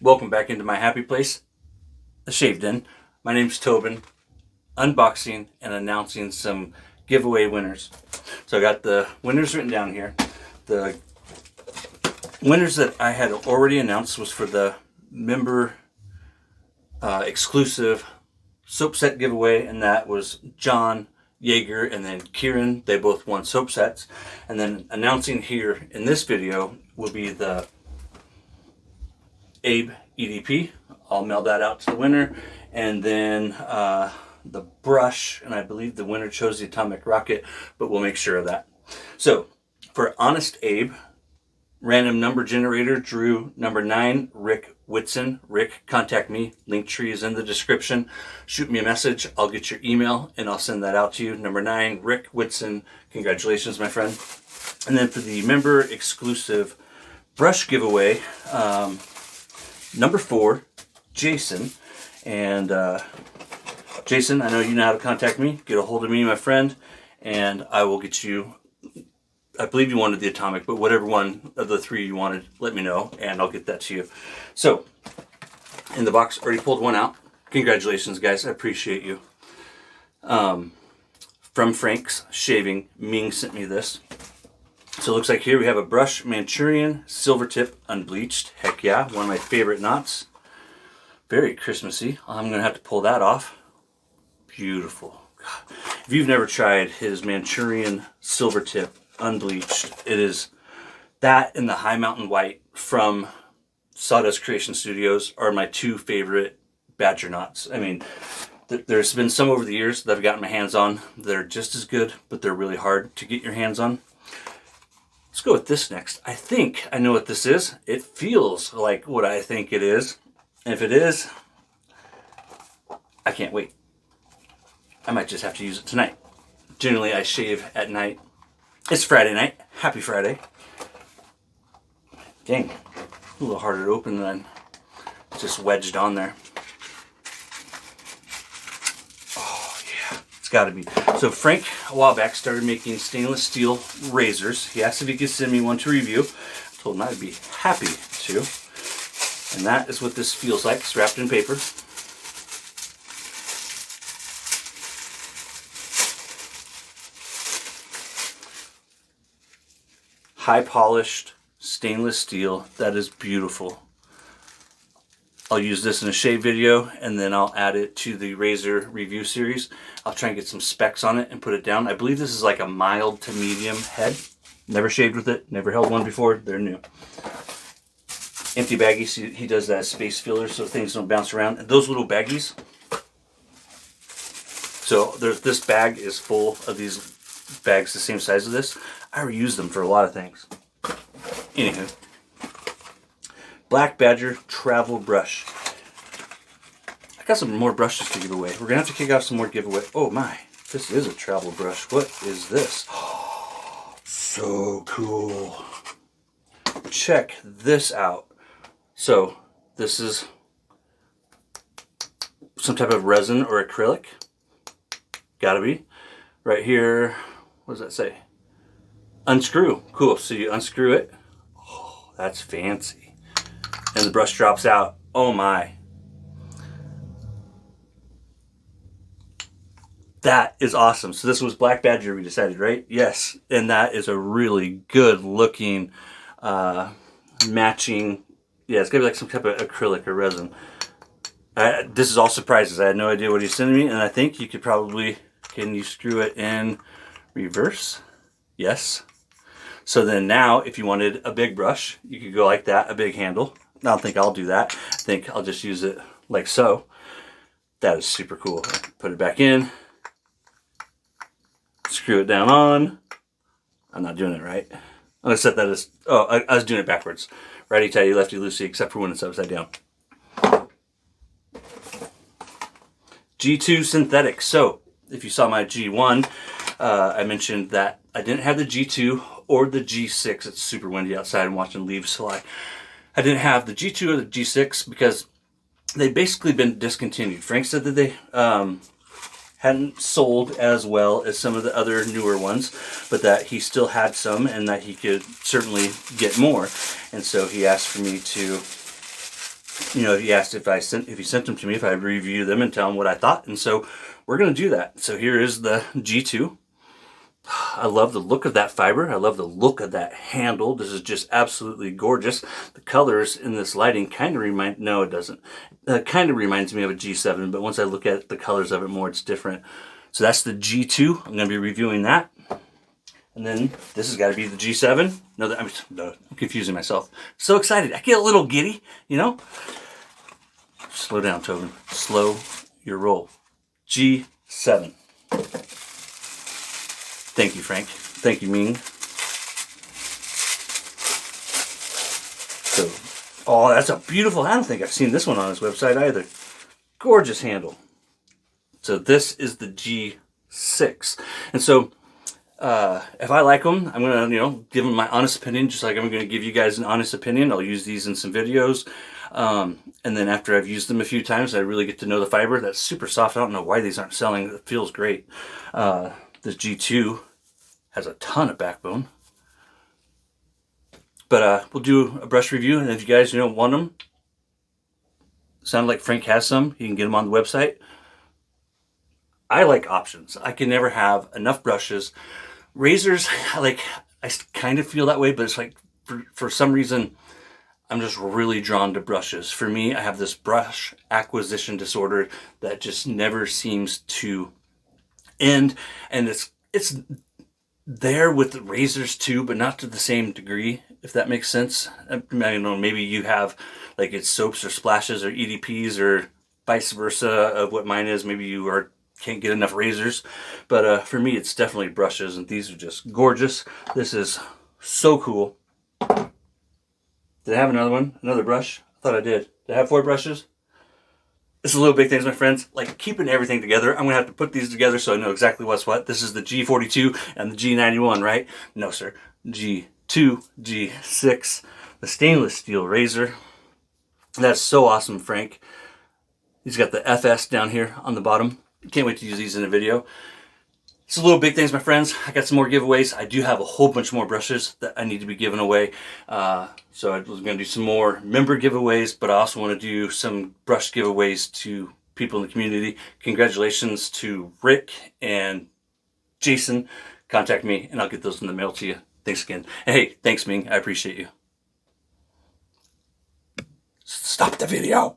Welcome back into my happy place, the Shave Den. My name's Tobin, unboxing and announcing some giveaway winners. So I got the winners written down here. The winners that I had already announced was for the member exclusive soap set giveaway, and that was John, Yeager, and then Kieran. They both won soap sets. And then announcing here in this video will be the Abe EDP. I'll mail that out to the winner. And then the brush, and I believe the winner chose the Atomic Rocket, but we'll make sure of that. So for Honest Abe, random number generator drew number 9, Rick Whitson. Rick, contact me. Linktree is in the description. Shoot me a message. I'll get your email and I'll send that out to you. Number 9, Rick Whitson. Congratulations, my friend. And then for the member exclusive brush giveaway, number 4, Jason. And Jason, I know you know how to contact me. Get a hold of me, my friend, and I will get you, I believe you wanted the Atomic, but whatever one of the 3 you wanted, let me know, and I'll get that to you. So, in the box, already pulled one out. Congratulations, guys. I appreciate you. From Frank's Shaving, Ming sent me this. So it looks like here we have a brush Manchurian silver tip unbleached. Heck yeah, one of my favorite knots. Very Christmassy. I'm going to have to pull that off. Beautiful. God. If you've never tried his Manchurian silver tip unbleached, it is that and the High Mountain White from Sawdust Creation Studios are my 2 favorite badger knots. I mean, there's been some over the years that I've gotten my hands on that are just as good, but they're really hard to get your hands on. Let's go with this next. I think I know what this is. It feels like what I think it is. And if it is, I can't wait. I might just have to use it tonight. Generally, I shave at night. It's Friday night. Happy Friday. Dang. A little harder to open than just wedged on there. Oh, yeah. It's got to be. So Frank, a while back, started making stainless steel razors. He asked if he could send me one to review. I told him I'd be happy to. And that is what this feels like. It's wrapped in paper. High polished stainless steel. That is beautiful. I'll use this in a shave video and then I'll add it to the razor review series. I'll try and get some specs on it and put it down. I believe this is like a mild to medium head. Never shaved with it. Never held one before. They're new. Empty baggies. He does that space filler so things don't bounce around. And those little baggies. So this bag is full of these bags the same size as this. I reuse them for a lot of things. Anywho. Black Badger travel brush. I got some more brushes to give away. We're going to have to kick off some more giveaway. Oh my. This is a travel brush. What is this? Oh, so cool. Check this out. So this is some type of resin or acrylic. Gotta be. Right here, what does that say? Unscrew. Cool. So you unscrew it. Oh, that's fancy. And the brush drops out. Oh my. That is awesome. So this was Black Badger, we decided, right? Yes. And that is a really good looking matching. Yeah, it's gonna be like some type of acrylic or resin. This is all surprises. I had no idea what he's sending me, and I think you could probably, can you screw it in reverse? Yes. So then now, if you wanted a big brush, you could go like that, a big handle. I don't think I'll do that. I think I'll just use it like so. That is super cool. Put it back in. Screw it down on. I'm not doing it right. I'm gonna set that as, oh, I was doing it backwards. Righty tighty, lefty loosey, except for when it's upside down. G2 synthetic. So, if you saw my G1, I mentioned that I didn't have the G2 or the G6. It's super windy outside. I'm watching leaves fly. I didn't have the G2 or the G6 because they've basically been discontinued. Frank said that they hadn't sold as well as some of the other newer ones, but that he still had some and that he could certainly get more. And so he asked for me to you know, he asked if he sent them to me, if I'd review them and tell him what I thought. And so we're going to do that. So here is the G2. I love the look of that fiber. I love the look of that handle. This is just absolutely gorgeous. The colors in this lighting kind of no, it doesn't. It kind of reminds me of a G7, but once I look at the colors of it more, it's different. So that's the G2. I'm going to be reviewing that. And then this has got to be the G7. No, I'm confusing myself. So excited. I get a little giddy, you know. Slow down, Tobin. Slow your roll. G7. Thank you, Frank. Thank you, Ming. So, oh, that's a beautiful. I don't think I've seen this one on his website either. Gorgeous handle. So this is the G6. And so if I like them, I'm going to, you know, give them my honest opinion, just like I'm going to give you guys an honest opinion. I'll use these in some videos. And then after I've used them a few times, I really get to know the fiber. That's super soft. I don't know why these aren't selling. It feels great. This G2 has a ton of backbone. But we'll do a brush review. And if you guys, you know, want them, sound like Frank has some, you can get them on the website. I like options. I can never have enough brushes. Razors, I kind of feel that way, but it's like for some reason, I'm just really drawn to brushes. For me, I have this brush acquisition disorder that just never seems to end. And it's there with the razors too, but not to the same degree, if that makes sense. I don't know, maybe you have like it's soaps or splashes or EDPs or vice versa of what mine is. Maybe you can't get enough razors, but for me it's definitely brushes, and these are just gorgeous. This is so cool. Did I have another brush? I thought I did. Did I have 4 brushes? It's a little big things, my friends. Like keeping everything together. I'm gonna have to put these together so I know exactly what's what. This is the G42 and the G91, right? No, sir. G2, G6, the stainless steel razor. That's so awesome, Frank. He's got the FS down here on the bottom. Can't wait to use these in a video. It's a little big things, my friends. I got some more giveaways. I do have a whole bunch more brushes that I need to be giving away. So I was going to do some more member giveaways, but I also want to do some brush giveaways to people in the community. Congratulations to Rick and Jason. Contact me and I'll get those in the mail to you. Thanks again. And hey, thanks, Ming. I appreciate you. Stop the video.